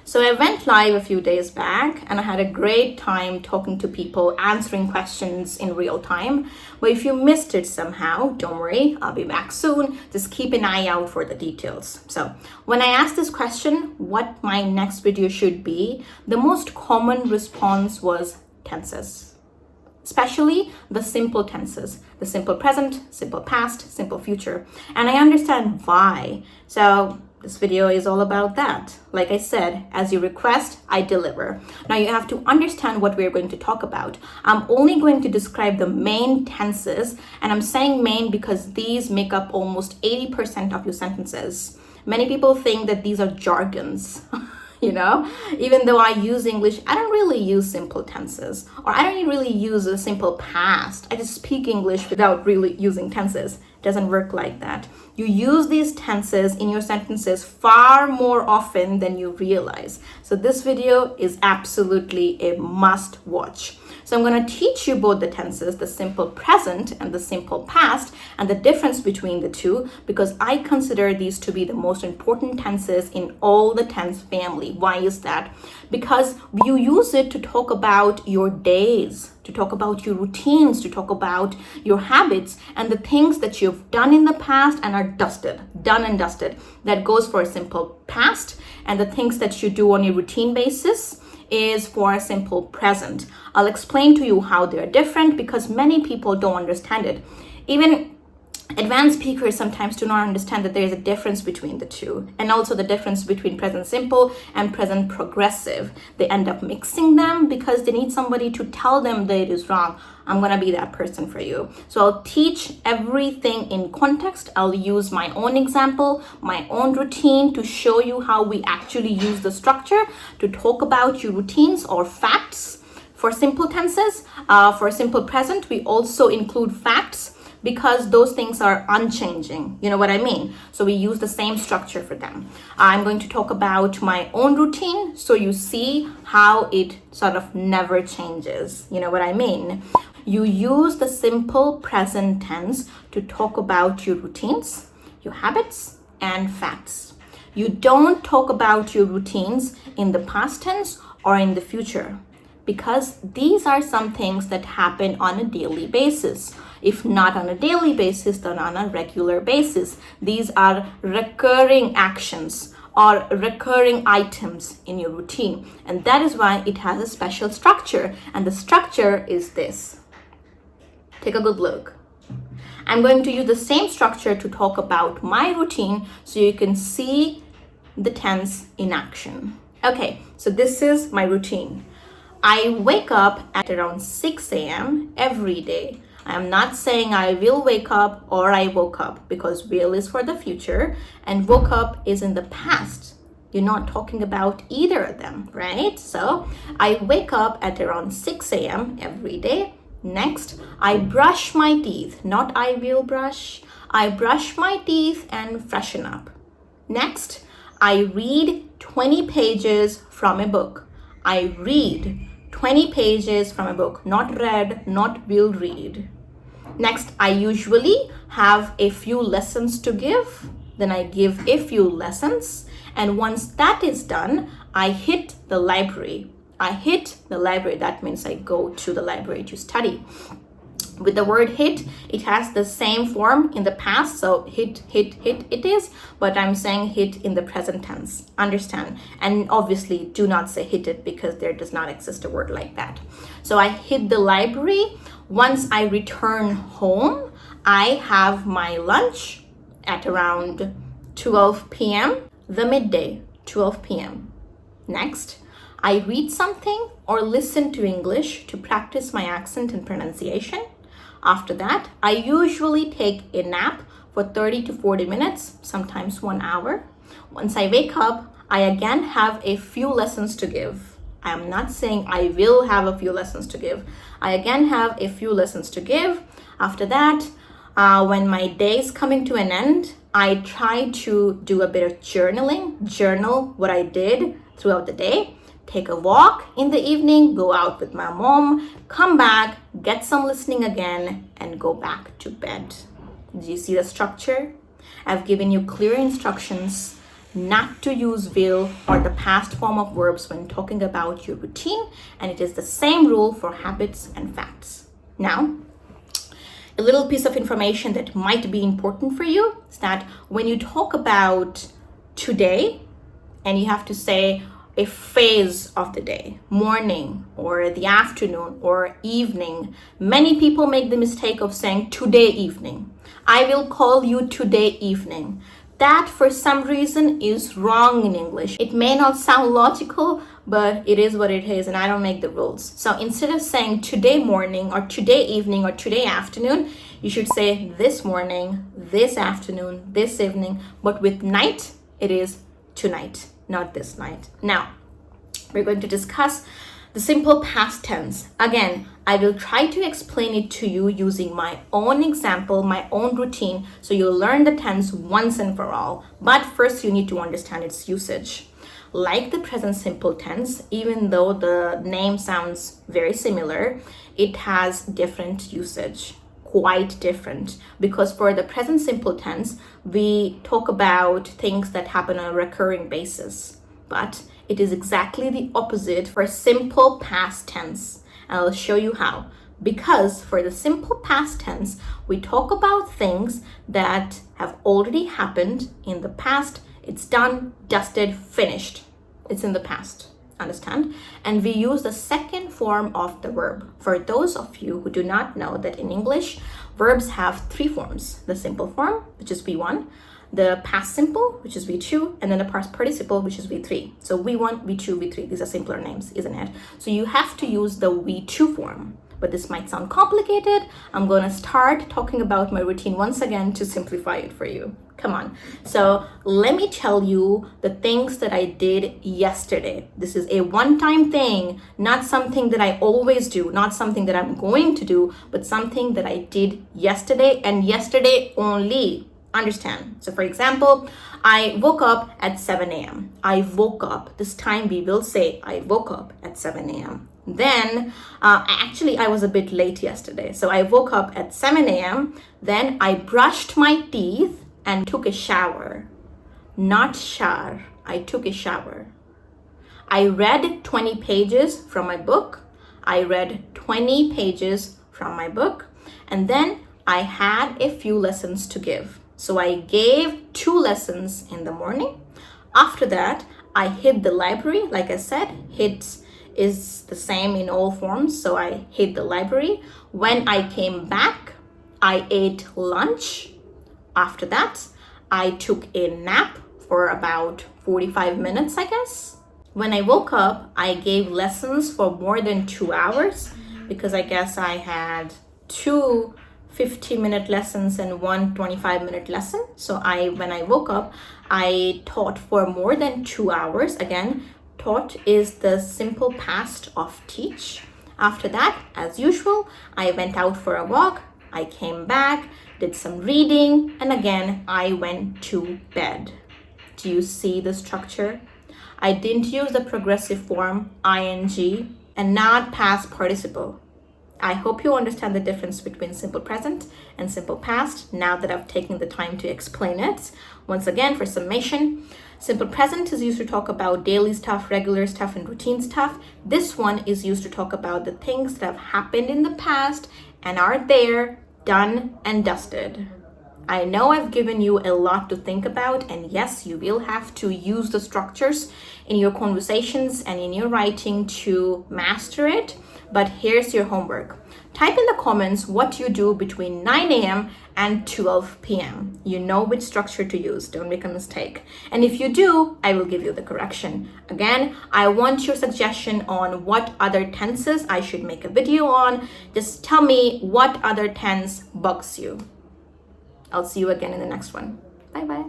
So I went live a few days back and I had a great time talking to people, answering questions in real time. But if you missed it somehow, don't worry, I'll be back soon. Just keep an eye out for the details. So when I asked this question, what my next video should be, the most common response was tenses. Especially the simple tenses, the simple present, simple past, simple future. And I understand why. So this video is all about that. Like I said, as you request, I deliver. Now you have to understand what we're going to talk about. I'm only going to describe the main tenses, and I'm saying main because these make up almost 80% of your sentences. Many people think that these are jargons. Even though I use English, I don't really use simple tenses, or I don't really use a simple past. I just speak English without really using tenses. It doesn't work like that. You use these tenses in your sentences far more often than you realize. So this video is absolutely a must watch. So I'm going to teach you both the tenses, the simple present and the simple past, and the difference between the two, because I consider these to be the most important tenses in all the tense family. Why is that? Because you use it to talk about your days, to talk about your routines, to talk about your habits and the things that you've done in the past and are done and dusted. That goes for a simple past, and the things that you do on a routine basis is for a simple present. I'll explain to you how they're different because many people don't understand it. Even advanced speakers sometimes do not understand that there is a difference between the two, and also the difference between present simple and present progressive. They end up mixing them because they need somebody to tell them that it is wrong. I'm gonna be that person for you. So I'll teach everything in context. I'll use my own example, my own routine to show you how we actually use the structure to talk about your routines or facts. For simple tenses, for simple present, we also include facts because those things are unchanging. You know what I mean? So we use the same structure for them. I'm going to talk about my own routine so you see how it sort of never changes. You know what I mean? You use the simple present tense to talk about your routines, your habits, and facts. You don't talk about your routines in the past tense or in the future, because these are some things that happen on a daily basis. If not on a daily basis, then on a regular basis. These are recurring actions or recurring items in your routine. And that is why it has a special structure. And the structure is this. Take a good look. I'm going to use the same structure to talk about my routine so you can see the tense in action. Okay, so this is my routine. I wake up at around 6 a.m. every day. I am not saying I will wake up or I woke up, because will is for the future and woke up is in the past. You're not talking about either of them, right? So I wake up at around 6 a.m. every day. Next, I brush my teeth, not I will brush. I brush my teeth and freshen up. Next, I read 20 pages from a book. I read 20 pages from a book, not read, not will read. Next, I usually have a few lessons to give. Then I give a few lessons. And once that is done, I hit the library. That means I go to the library to study. With the word hit, it has the same form in the past. So hit it is, but I'm saying hit in the present tense. Understand? And obviously do not say hit it because there does not exist a word like that. So I hit the library. Once I return home, I have my lunch at around 12 p.m. The midday, 12 p.m. Next, I read something or listen to English to practice my accent and pronunciation. After that, I usually take a nap for 30 to 40 minutes, sometimes 1 hour. Once I wake up, I again have a few lessons to give. I am not saying I will have a few lessons to give. I again have a few lessons to give. After that, when my day is coming to an end, I try to do a bit of journal what I did throughout the day, take a walk in the evening, go out with my mom, come back, get some listening again, and go back to bed. Do you see the structure? I've given you clear instructions. not to use will or the past form of verbs when talking about your routine, and it is the same rule for habits and facts. Now, a little piece of information that might be important for you is that when you talk about today and you have to say a phase of the day, morning or the afternoon or evening, many people make the mistake of saying today evening. I will call you today evening. That for some reason is wrong in English. It may not sound logical, but it is what it is, and I don't make the rules. So instead of saying today morning or today evening or today afternoon, you should say this morning, this afternoon, this evening, but with night, it is tonight, not this night. Now, we're going to discuss the simple past tense. Again, I will try to explain it to you using my own example, my own routine, so you'll learn the tense once and for all. But first, you need to understand its usage. Like the present simple tense, even though the name sounds very similar, it has different usage, quite different. Because for the present simple tense, we talk about things that happen on a recurring basis. But it is exactly the opposite for simple past tense. And I'll show you how. Because for the simple past tense, we talk about things that have already happened in the past. It's done, dusted, finished. It's in the past. Understand? And we use the second form of the verb. For those of you who do not know that in English, verbs have three forms. The simple form, which is V1, the past simple, which is V2, and then the past participle, which is V3. So V1, V2, V3, these are simpler names, isn't it? So you have to use the V2 form. But this might sound complicated. I'm going to start talking about my routine once again to simplify it for you. Come on. So let me tell you the things that I did yesterday. This is a one-time thing, not something that I always do, not something that I'm going to do, but something that I did yesterday and yesterday only. Understand? So for example, I woke up at 7 a.m. I woke up. This time we will say I woke up at 7 a.m. Then, I was a bit late yesterday. So I woke up at 7 a.m. Then I brushed my teeth and took a shower. Not shower. I took a shower. I read 20 pages from my book. I read 20 pages from my book. And then I had a few lessons to give. So I gave 2 lessons in the morning. After that, I hit the library. Like I said, hit is the same in all forms. So I hit the library. When I came back, I ate lunch. After that, I took a nap for about 45 minutes, I guess. When I woke up, I gave lessons for more than 2 hours because I guess I had 2 50-minute lessons and 1 25-minute lesson. So when I woke up, I taught for more than 2 hours. Again, taught is the simple past of teach. After that, as usual, I went out for a walk. I came back, did some reading, and again, I went to bed. Do you see the structure? I didn't use the progressive form, ing, and not past participle. I hope you understand the difference between simple present and simple past now that I've taken the time to explain it. Once again, for summation, simple present is used to talk about daily stuff, regular stuff, and routine stuff. This one is used to talk about the things that have happened in the past and are there, done, and dusted. I know I've given you a lot to think about, and yes, you will have to use the structures in your conversations and in your writing to master it. But here's your homework. Type in the comments what you do between 9 a.m. and 12 p.m. You know which structure to use. Don't make a mistake. And if you do, I will give you the correction. Again, I want your suggestion on what other tenses I should make a video on. Just tell me what other tense bugs you. I'll see you again in the next one. Bye-bye.